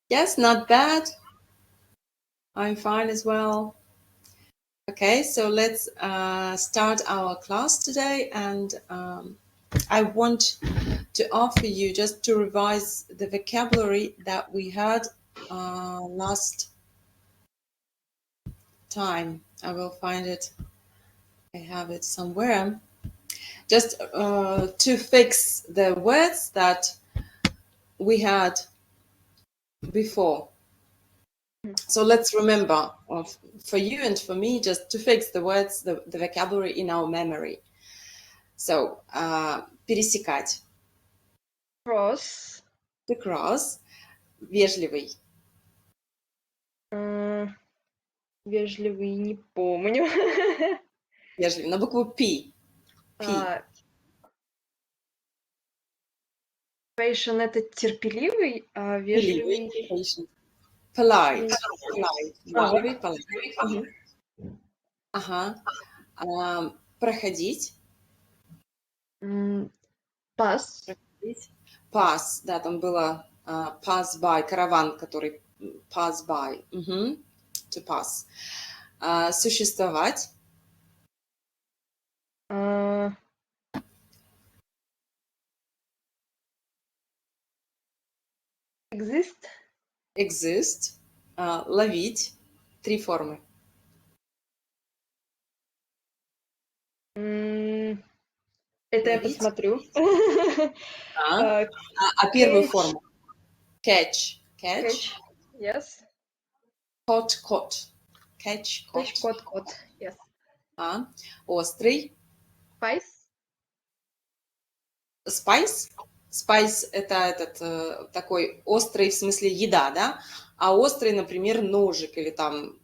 Yes, not bad. I'm fine as well. Okay, so let's start our class today, and I want to offer you just to revise the vocabulary that we had last time. I will find it. I have it somewhere. Just to fix the words that we had before. So let's remember, for you and for me, just to fix the words, the vocabulary in our memory. So, пересекать. Cross. To cross. Вежливый. Вежливый, не помню. Вежливый. На букву P. Patient — это терпеливый, а вежливый... Polite. Вежливый, polite. Ага. Проходить. Pass. Pass, да, там было pass by, караван, который pass by. To pass. Существовать. Exist. Ловить. 3 формы. Это я посмотрю. Первую форму? Catch. Yes. Caught. Catch, caught. Yes. Острый. Spice. Spice – это этот такой острый, в смысле еда, да? А острый, например, ножик или там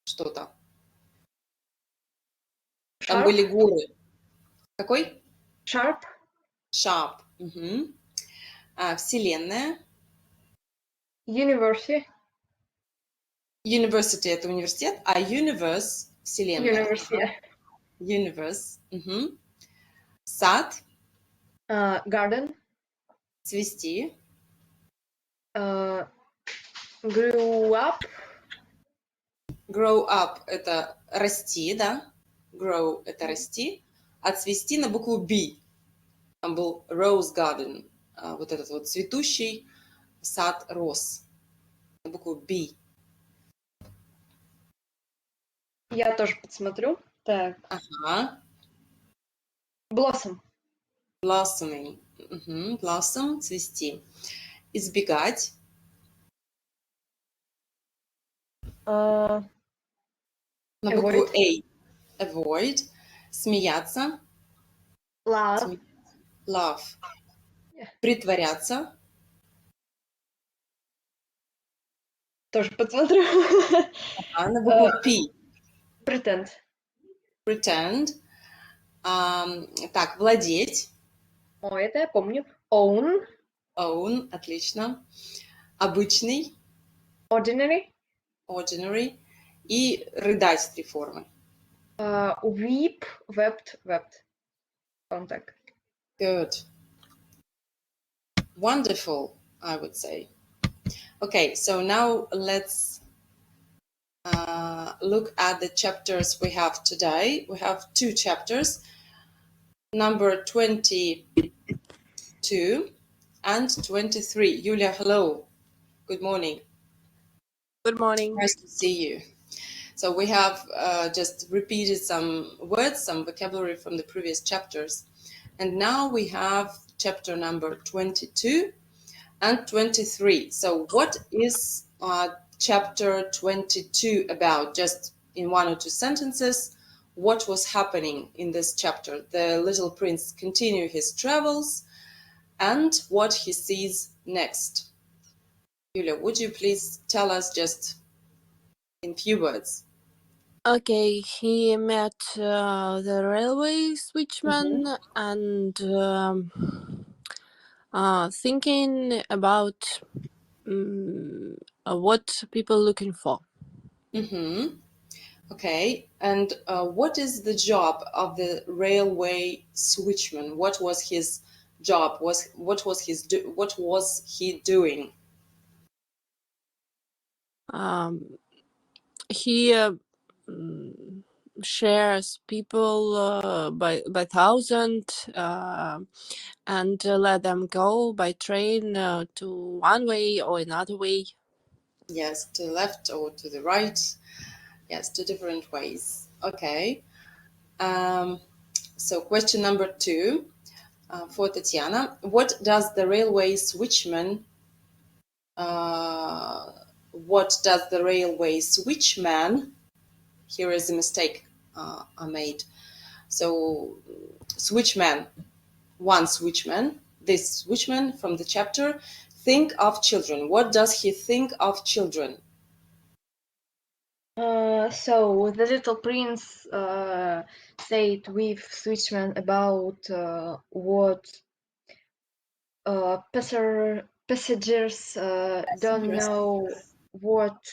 что-то. Там были горы. Какой? Sharp. Угу. Вселенная. University. University – это университет, а universe – вселенная. Universe. Угу. Сад. Garden. Цвести. Grow up – это расти, да? Grow – это расти. А цвести на букву B. Там был rose garden. Вот этот вот цветущий сад роз. На букву B. Я тоже подсмотрю. Так. Ага. Blossoming. Угу. Blossom – цвести. Избегать. На букву A. Avoid. Смеяться. Love. Yeah. Притворяться. Тоже подсмотрю. На букву P. Pretend. Так, владеть. Это я помню. Own. Отлично. Обычный. Ordinary. И рыдать 3 формы. Weep, wept. Contact. Good. Wonderful, I would say. Okay, so now let's look at the chapters we have today. We have 2 chapters, number 22 and 23. Yulia, hello. Good morning. Good morning. Nice to see you. So we have just repeated some words, some vocabulary from the previous chapters. And now we have chapter number 22 and 23. So what is chapter 22 about? Just in 1 or 2 sentences, what was happening in this chapter? The little prince continues his travels and what he sees next. Yulia, would you please tell us just in few words? Okay, he met the railway switchman and thinking about what people looking for. Okay, and what is the job of the railway switchman? What was his job? What was he doing? he shares people by thousand and let them go by train to one way or another way. Yes, to the left or to the right. Yes, to different ways. Okay. So question number 2 for Tatiana. What does the railway switchman here is a mistake I made. So switchman, this switchman from the chapter, think of children. What does he think of children? So the little prince said with switchman about what passengers don't know what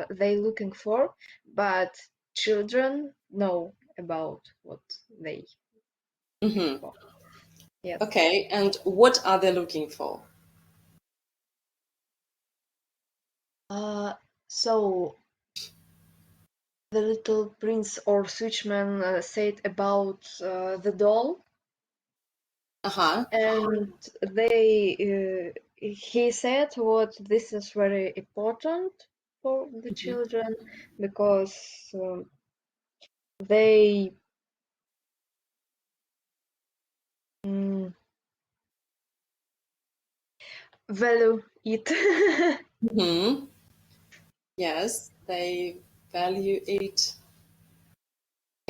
they looking for, but children know about what they Mm-hmm. for. Yes. Okay, and what are they looking for? So the little prince or switchman said about the doll, Uh-huh. and he said what this is very important for the children because they value it. Mm-hmm. Yes, they value it.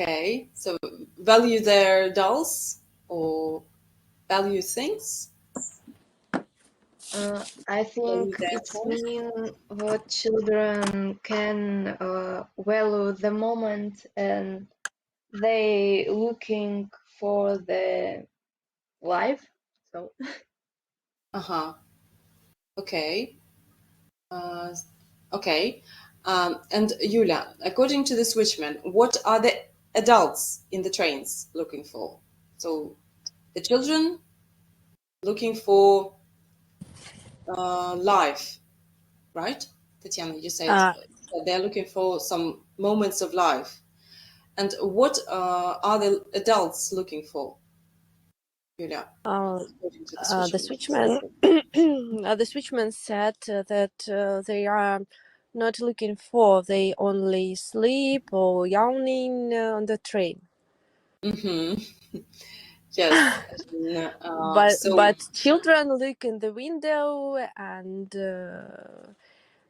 Okay, so value their dolls or value things? I think Value their it toys? means what children can value the moment and they looking for the life. So Uh-huh. Okay. Okay. And Yulia, according to the switchman, what are the adults in the trains looking for? So the children looking for life, right? Tatiana, you said that they're looking for some moments of life. And what are the adults looking for, Yulia, according to the The switchman? switchman, the switchman said that they are not looking for. They only sleep or yawning on the train. Mm-hmm. Yes. But children look in the window, and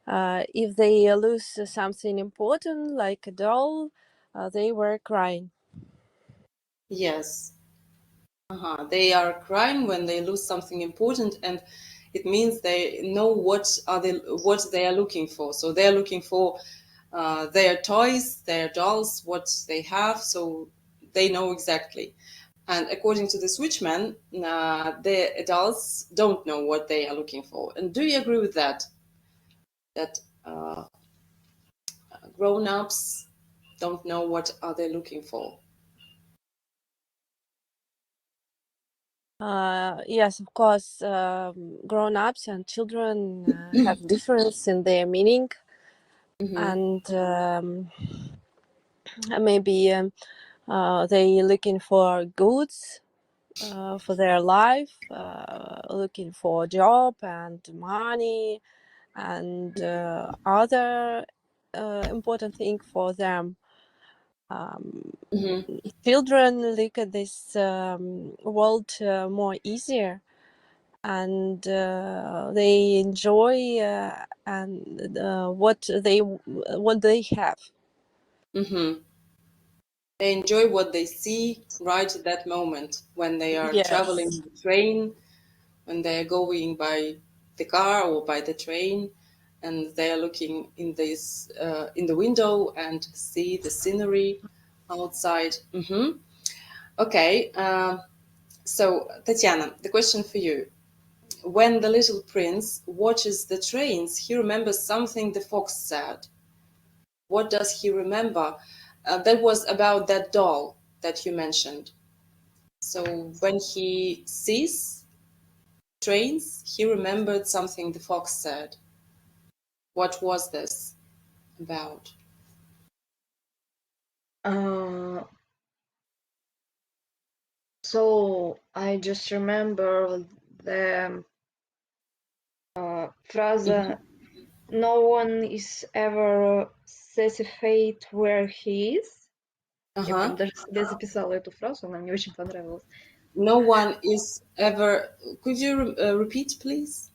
if they lose something important like a doll, they were crying. Yes. They are crying when they lose something important, and it means they know what they are looking for. So they are looking for their toys, their dolls, what they have. So they know exactly. And according to the switchman, the adults don't know what they are looking for. And do you agree with that? That grown-ups don't know what are they looking for? Yes, of course, grown-ups and children have difference in their meaning, and maybe they looking for goods for their life, looking for job and money and other important thing for them. Children look at this world more easier, and they enjoy and what they have. Mm-hmm. They enjoy what they see right at that moment when they are traveling Yes. in the train, when they are going by the car or by the train, and they are looking in the window and see the scenery outside. Okay, so Tatiana, the question for you. When the little prince watches the trains, he remembers something the fox said. What does he remember? That was about that doll that you mentioned. So when he sees trains, he remembered something the fox said. What was this? about? So I just remember the phrase, no one is ever satisfied where he is. Я прям даже себе записала эту фразу, она мне очень понравилась. No one is ever... Could you repeat, please?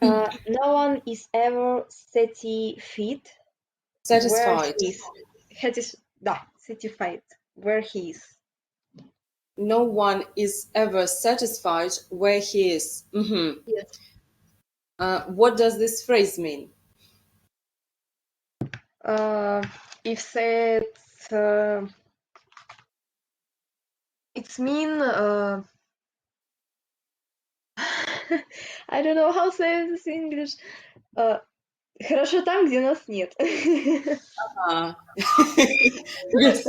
No one is ever satisfied where Satisfied. he is. Satisfied where he is. No one is ever satisfied where he is. Yes. What does this phrase mean? If said, it's mean, I don't know how to say this in English. Хорошо там, где нас нет. Yes.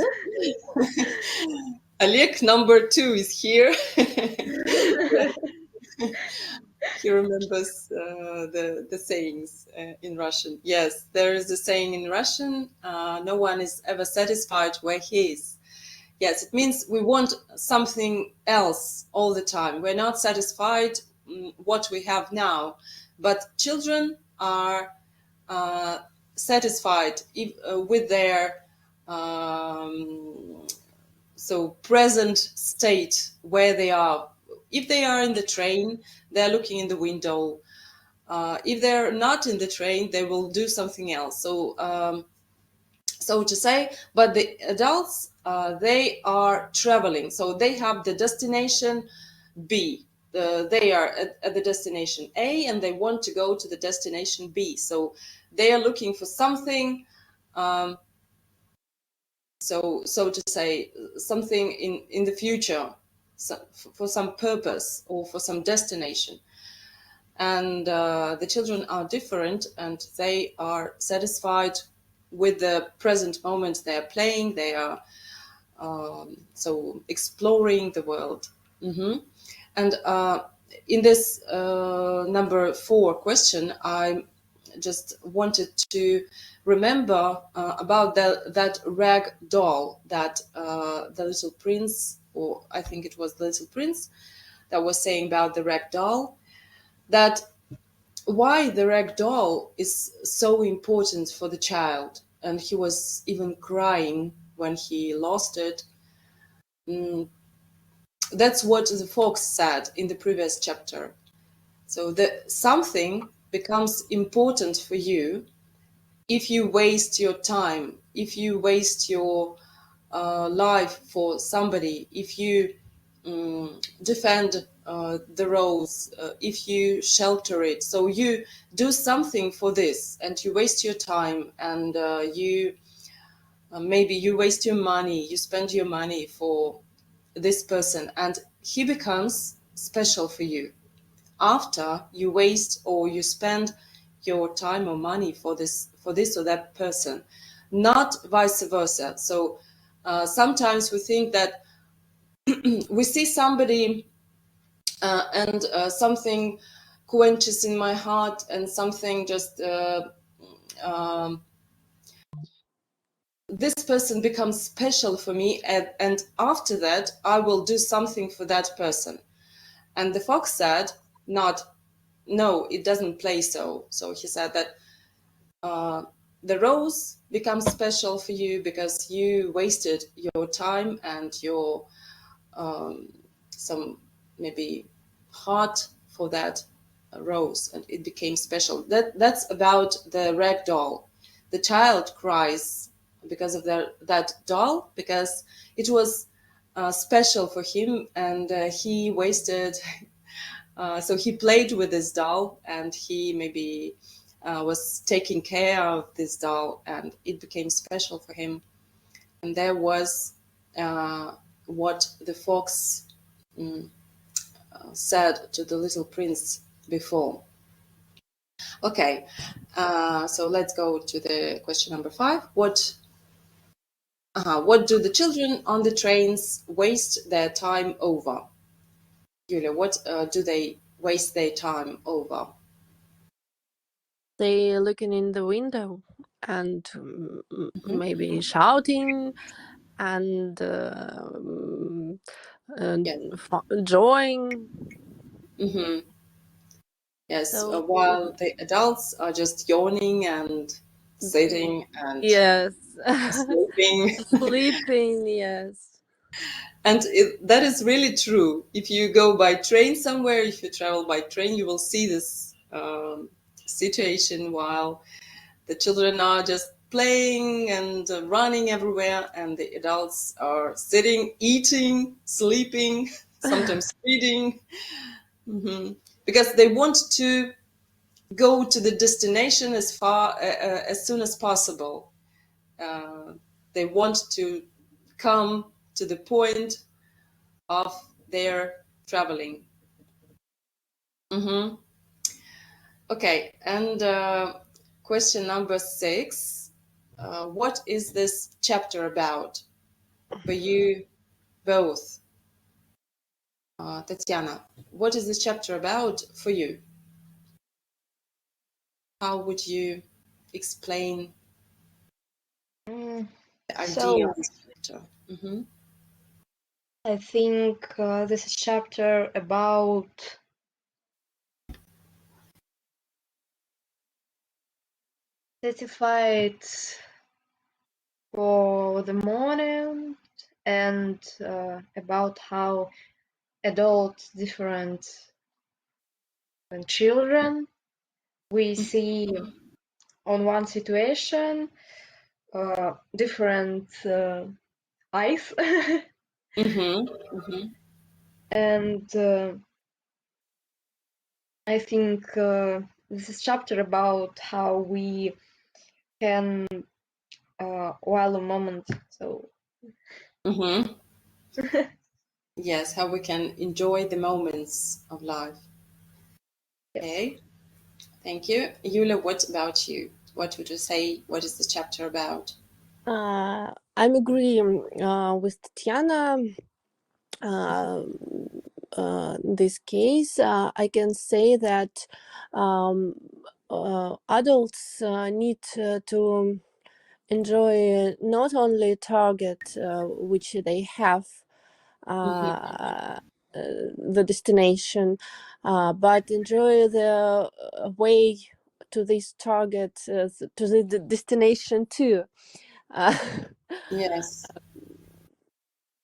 Oleg number 2 is here. He remembers the sayings in Russian. Yes, there is a saying in Russian, no one is ever satisfied where he is. Yes, it means we want something else all the time. We're not satisfied what we have now, but children are satisfied with their present state where they are. If they are in the train, they're looking in the window. If they're not in the train, they will do something else. So to say, but the adults, they are traveling. So they have the destination B. They are at the destination A and they want to go to the destination B. So they are looking for something, so to say, something in the future, for some purpose or for some destination. And the children are different and they are satisfied with the present moment. They are playing, they are so exploring the world. And in this number 4 question, I just wanted to remember about that rag doll that the little prince, or I think it was the little prince, that was saying about the rag doll, that why the rag doll is so important for the child. And he was even crying when he lost it. That's what the fox said in the previous chapter. So something becomes important for you if you waste your time, if you waste your life for somebody, if you defend the roles, if you shelter it. So you do something for this and you waste your time, and you maybe you waste your money, you spend your money for this person, and he becomes special for you after you waste or you spend your time or money for this or that person, not vice versa. So sometimes we think that we see somebody and something quenches in my heart and something just this person becomes special for me, and after that I will do something for that person. And the fox said, no, it doesn't play so. So he said that the rose becomes special for you because you wasted your time and your some maybe heart for that rose, and it became special. That's about the rag doll. The child cries because of that doll, because it was special for him, and he wasted. So he played with this doll, and he maybe was taking care of this doll, and it became special for him. And there was what the fox said to the little prince before. Okay, so let's go to the question number 5. What do the children on the trains waste their time over? Julia, what do they waste their time over? They looking in the window and maybe shouting and Yes. drawing. Yes. So While the adults are just yawning and sitting and yes, sleeping. sleeping. Yes. And that is really true. If you go by train somewhere, if you travel by train, you will see this situation while the children are just playing and running everywhere, and the adults are sitting, eating, sleeping, sometimes reading, because they want to go to the destination as soon as possible. They want to come to the point of their traveling. Okay, and question number 6. What is this chapter about for you both? Tatiana, what is this chapter about for you? How would you explain the idea of this chapter? I think this is chapter about satisfied for the moment and about how adults different than children. We see on one situation different eyes and I think this is chapter about how we can while a moment so Yes, how we can enjoy the moments of life. yes. Okay, thank you. Yulia, what about you? What would you say? What is this chapter about? I'm agreeing with Tatiana. This case, I can say that adults need to enjoy not only target which they have the destination, but enjoy the way to this target, to the destination too. Yes.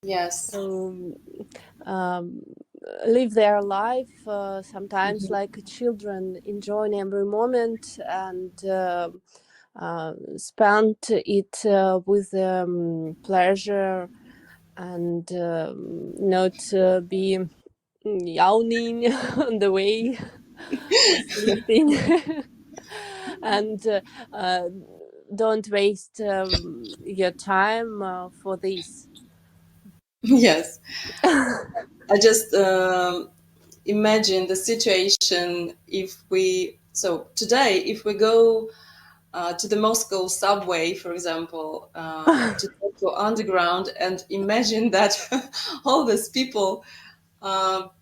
Yes. So, live their life sometimes like children, enjoying every moment and spend it with pleasure and not be yawning on the way or sleeping and don't waste your time for this. Yes. I just imagine the situation if today, if we go to the Moscow subway, for example, to Moscow underground, and imagine that all these people are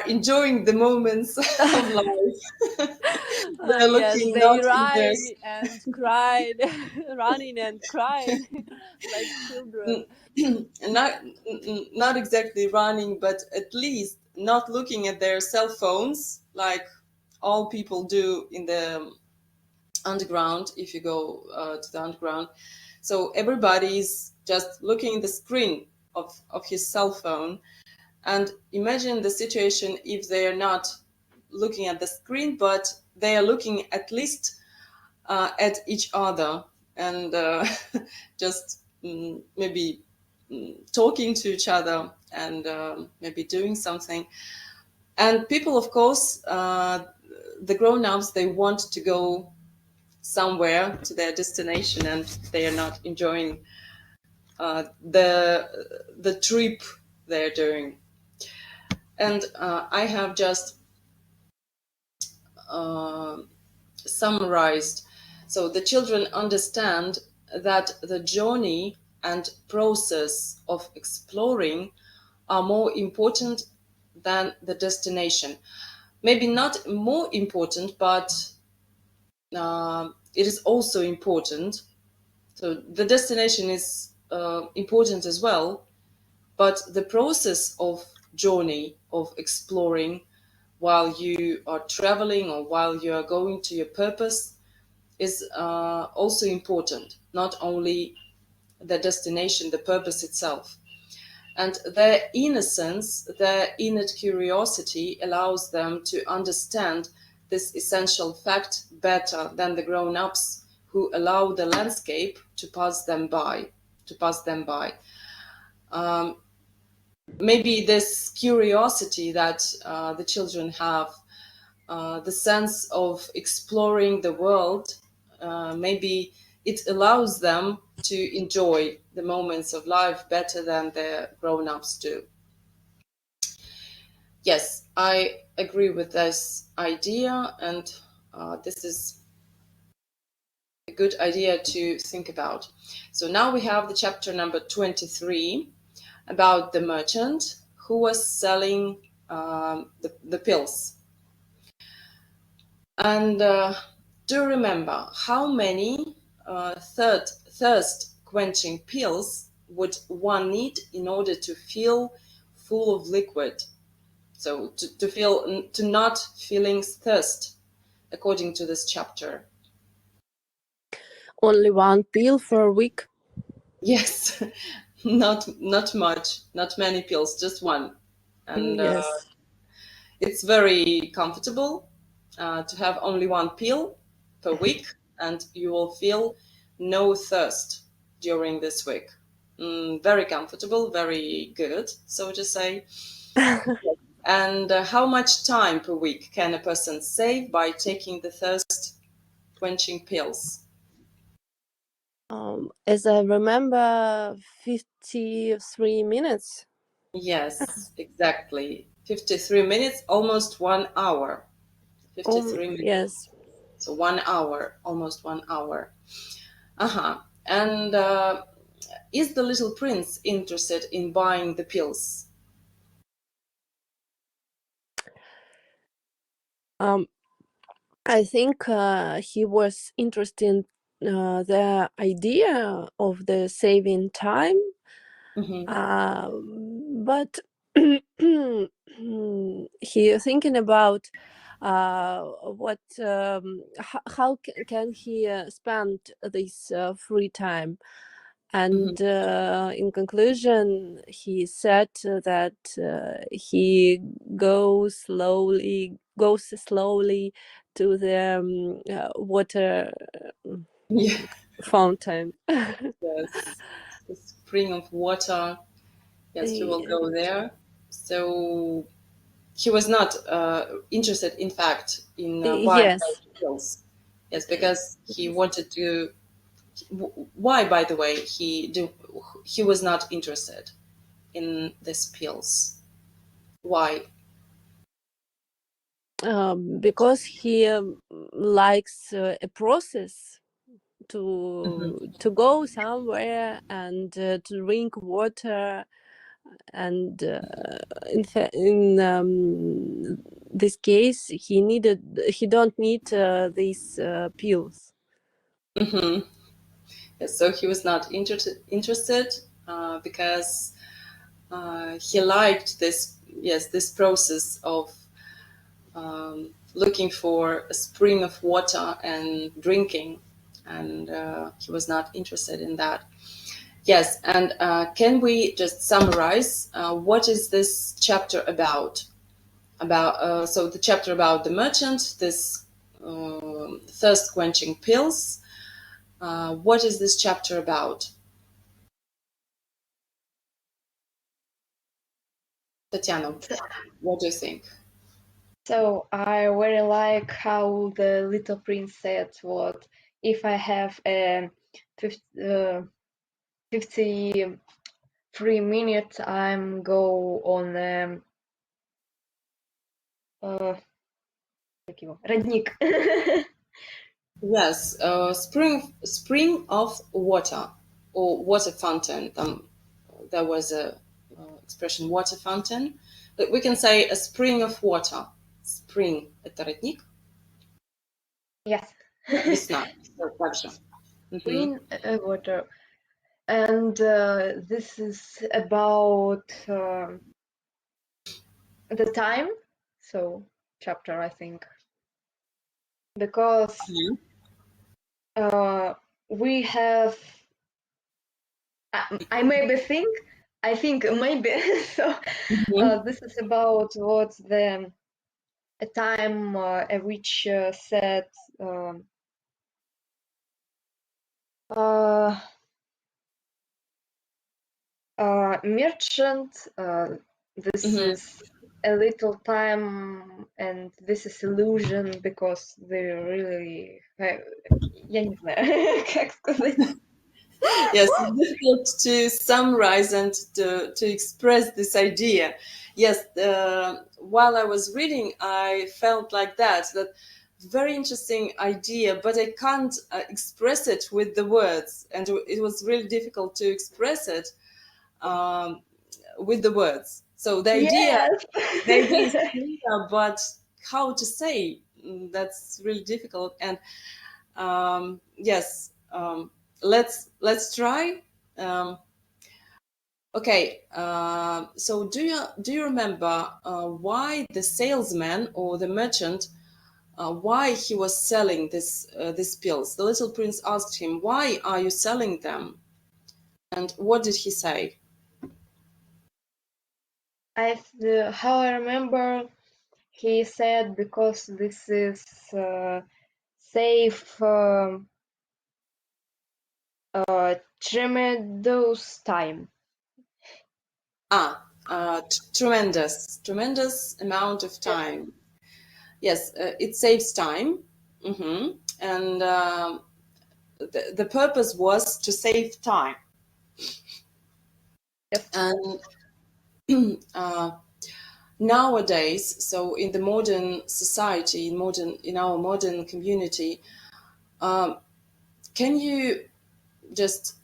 enjoying the moments of life. They're Yes, looking they not in their run and cried, running and crying like children. not exactly running, but at least not looking at their cell phones like all people do in the underground. If you go to the underground, so everybody's just looking at the screen of his cell phone. And imagine the situation if they are not looking at the screen, but they are looking at least at each other and just maybe talking to each other and maybe doing something. And people, of course, the grown-ups, they want to go somewhere to their destination, and they are not enjoying the trip they're doing. And I have just summarized. So the children understand that the journey and process of exploring are more important than the destination. Maybe not more important, but it is also important. So the destination is important as well, but the process of journey, of exploring while you are traveling or while you are going to your purpose is also important, not only the destination, the purpose itself. And their innocence, their innate curiosity allows them to understand this essential fact better than the grown-ups who allow the landscape to pass them by. Maybe this curiosity that the children have, the sense of exploring the world, maybe it allows them to enjoy the moments of life better than the grown-ups do. Yes, I agree with this idea, and this is a good idea to think about. So now we have the chapter number 23 about the merchant who was selling the pills. And do remember how many thirst-quenching pills would one need in order to feel full of liquid? So to not feeling thirst, according to this chapter. Only one pill for a week? Yes, not much, not many pills, just one. And Yes. it's very comfortable to have only one pill per week, and you will feel no thirst during this week. Very comfortable, very good, so to say. And how much time per week can a person save by taking the thirst-quenching pills? As I remember, 53 minutes. Yes, exactly. 53 minutes, almost 1 hour. 53 minutes. Yes. So 1 hour, almost 1 hour. And is the little prince interested in buying the pills? I think he was interested in the idea of the saving time, but he thinking about what how can he spend this free time. And in conclusion, he said that he goes slowly to the water Yeah. fountain. Yes, the spring of water. Yes, he will go there. So he was not interested, in fact, in buying Yes. those pills. Yes, because he wanted to. Why, by the way, he was not interested in these pills? Why? Because he likes a process to go somewhere and to drink water, and in this case he don't need these pills. Yes, so he was not interested because he liked this process of looking for a spring of water and drinking, and he was not interested in that. Yes, and can we just summarize what is this chapter about? So the chapter about the merchant, this thirst-quenching pills. What is this chapter about? Tatiana, what do you think? So I really like how the little prince said, "What if I have a 53 minutes? I'm go on родник." Yes, spring of water or water fountain. There was a expression water fountain, but we can say a spring of water. Spring – это родник. Yes. Весна. Также. Green water. And this is about the time, so chapter, I think, because we have, I think maybe, so this is about what the time at which set merchant, this is a little time and this is illusion because they really, я не знаю, как сказать. Yes, it's difficult to summarize and to express this idea. Yes, while I was reading, I felt like that very interesting idea, but I can't express it with the words, and it was really difficult to express it with the words. So the idea, is clear, but how to say, that's really difficult. And yes. Let's try. Okay. So do you remember why the salesman or the merchant, why he was selling these pills? The little prince asked him, "Why are you selling them?" And what did he say? How I remember, he said because this is save tremendous time. Tremendous amount of time. Yes, it saves time. And the purpose was to save time. Yes. And nowadays, so in the modern society, in our modern community, can you just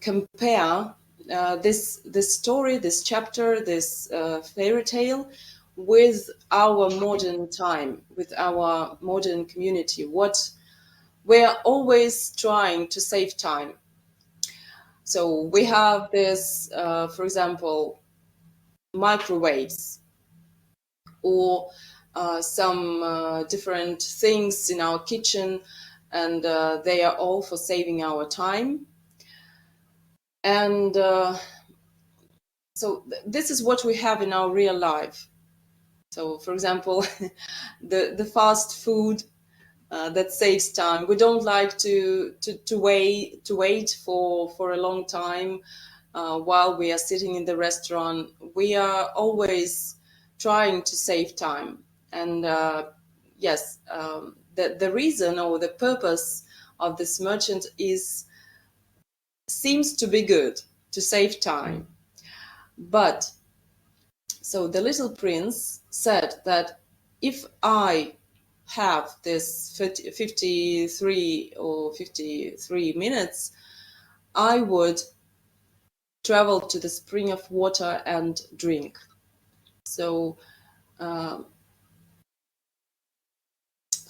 compare this story, this chapter, this fairy tale with our modern time, with our modern community? We're always trying to save time. So we have this, for example, microwaves, or some different things in our kitchen, and they are all for saving our time. And so this is what we have in our real life. So, for example, the fast food that saves time. We don't like to wait for a long time while we are sitting in the restaurant. We are always trying to save time. And yes, the reason or the purpose of this merchant seems to be good, to save time. But so the little prince said that if I have this 53 or 53 minutes, I would travel to the spring of water and drink. So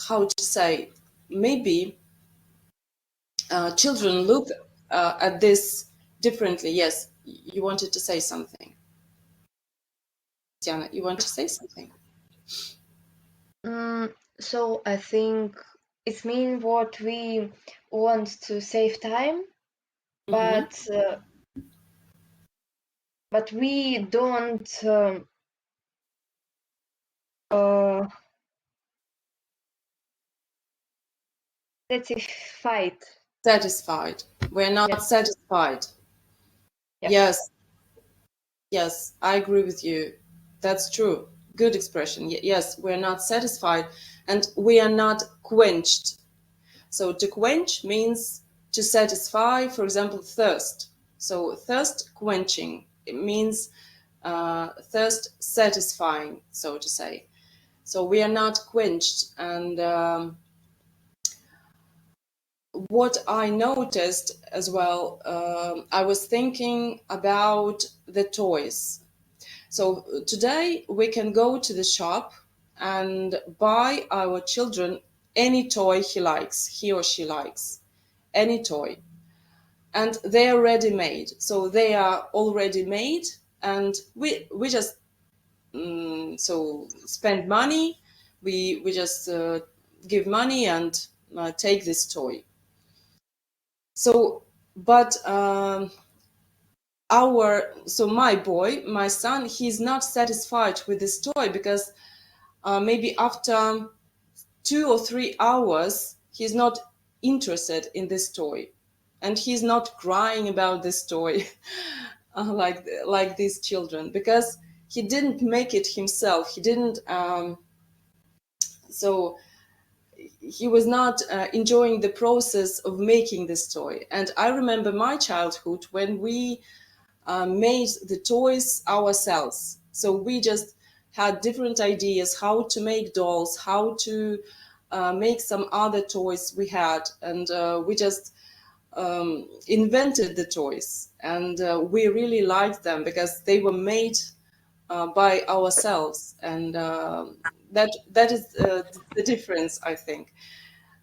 how to say, maybe children look at this differently. Yes, you wanted to say something. Diana, you want to say something? So I think it means what we want to save time, but we don't satisfied. We're not satisfied. Yes, I agree with you. That's true. Good expression. Yes, we're not satisfied, and we are not quenched. So to quench means to satisfy, for example, thirst. So thirst quenching, it means thirst satisfying, so to say. So we are not quenched. And what I noticed as well, I was thinking about the toys. So today we can go to the shop and buy our children any toy he or she likes, any toy. And they are ready-made. So they are already made, and we just so spend money. We just give money and take this toy. So, but my son, he's not satisfied with this toy, because maybe after 2 or 3 hours, he's not interested in this toy, and he's not crying about this toy like these children, because he didn't make it himself. He didn't. So he was not enjoying the process of making this toy. And I remember my childhood when we made the toys ourselves. So we just had different ideas how to make dolls, how to make some other toys we had, and we just invented the toys, and we really liked them because they were made by ourselves, and that is the difference, I think.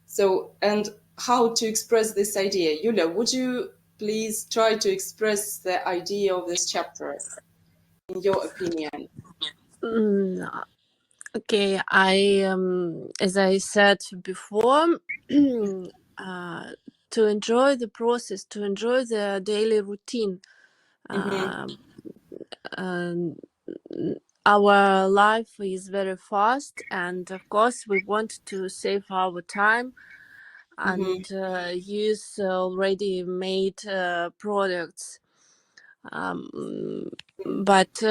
So, and how to express this idea, Yulia, would you please try to express the idea of this chapter in your opinion? Okay, as I said before, to enjoy the process, to enjoy the daily routine. Our life is very fast, and of course we want to save our time and use already made products, but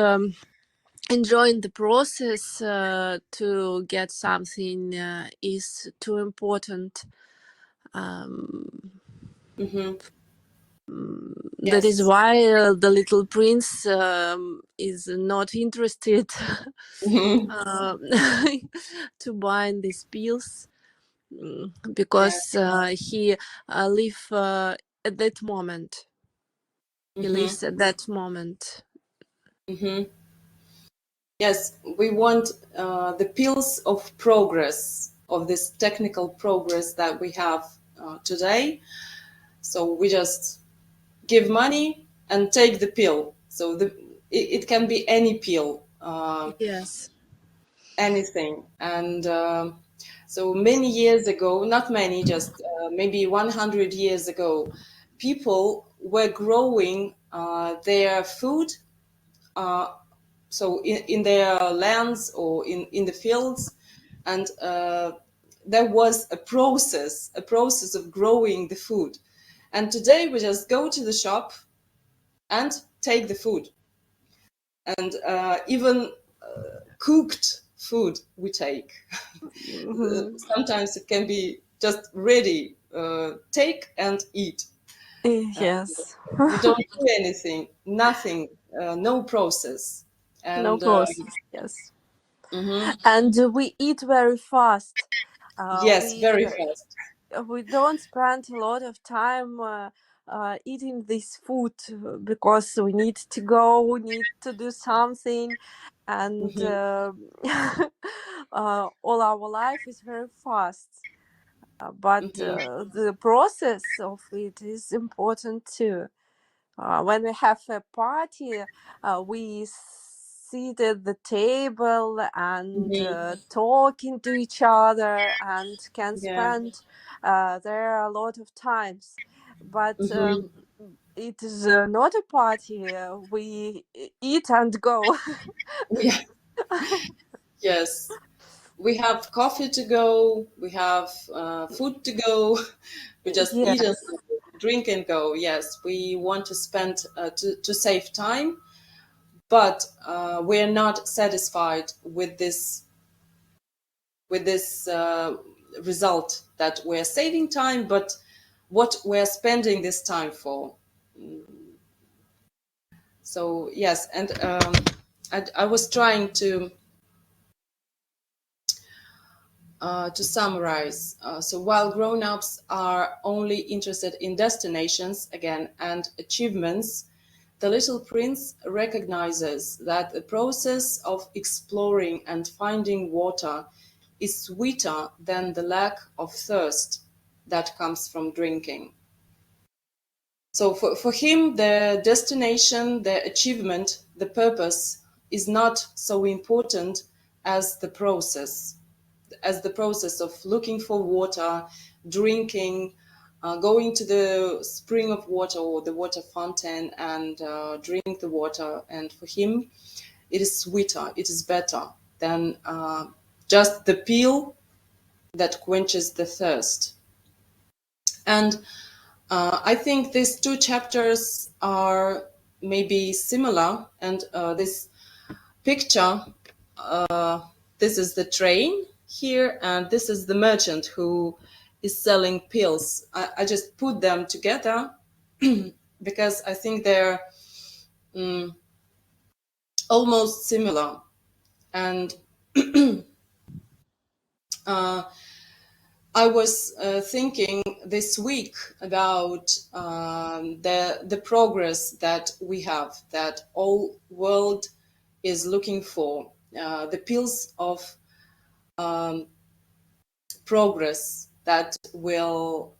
enjoying the process to get something is too important. That is why the little prince is not interested to buy these pills, because he live at that moment. He lives at that moment. Yes, we want the pills of progress, of this technical progress that we have today. So we just give money and take the pill. So it can be any pill. Yes. Anything. And so many years ago, not many, just maybe 100 years ago, people were growing their food so in their lands or in the fields, and there was a process of growing the food. And today we just go to the shop and take the food, and even cooked food we take. Sometimes it can be just ready, take and eat. Yes. We don't do anything, nothing, no process. And No process. Yes. And we eat very fast. Yes, very fast. We don't spend a lot of time eating this food, because we need to go, we need to do something, and all our life is very fast. But the process of it is important too. When we have a party, we sit at the table and talking to each other, and can spend there a lot of times. But it is not a party. We eat and go. Yeah. Yes. We have coffee to go. We have food to go. We just eat and Yes. drink and go. Yes, we want to spend to save time, but we're not satisfied with this result that we're saving time, but what we're spending this time for. So yes, and I was trying to summarize. So while grown-ups are only interested in destinations again and achievements, the little prince recognizes that the process of exploring and finding water is sweeter than the lack of thirst that comes from drinking. So for him, the destination, the achievement, the purpose is not so important as the process of looking for water, drinking, going to the spring of water or the water fountain and drink the water. And for him, it is sweeter, it is better than just the pill that quenches the thirst. And I think these two chapters are maybe similar. And this picture, this is the train here, and this is the merchant who is selling pills. I just put them together because I think they're almost similar. And I was thinking this week about the progress that we have, that all world is looking for, the pills of progress that will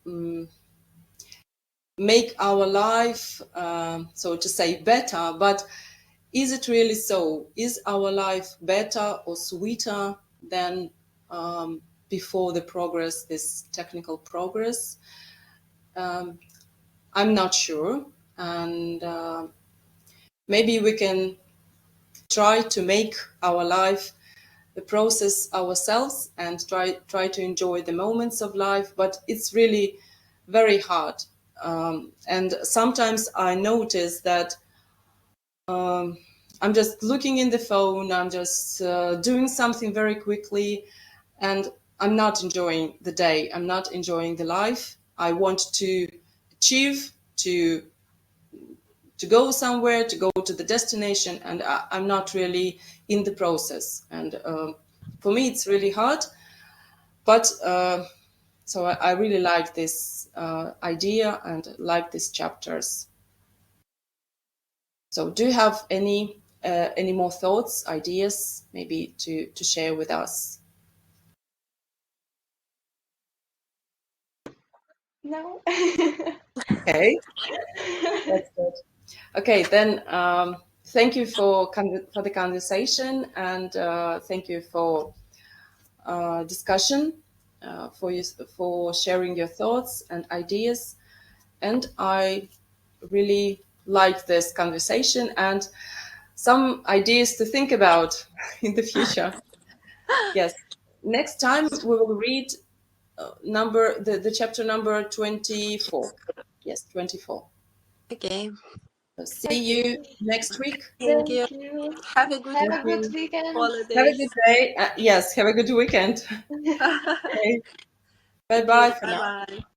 make our life, so to say, better. But is it really so? Is our life better or sweeter than before the progress, this technical progress? I'm not sure. And maybe we can try to make our life the process ourselves and try to enjoy the moments of life, but it's really very hard. And sometimes I notice that I'm just looking in the phone, I'm just doing something very quickly, and I'm not enjoying the day, I'm not enjoying the life. I want to achieve, to go somewhere, to go to the destination, and I'm not really in the process. And for me, it's really hard. But so I really like this idea and like these chapters. So do you have any more thoughts, ideas, maybe to share with us? No. Okay, that's good. Okay, then thank you for the conversation, and thank you for discussion, for sharing your thoughts and ideas. And I really like this conversation and some ideas to think about in the future. Yes, next time we will read the chapter number 24. Yes, 24. Okay. So see you next week. Thank you. Thank you. Have a good Have a good weekend. Have a holidays. good day. Yes, have a good weekend. Okay. Bye bye for now. Bye-bye.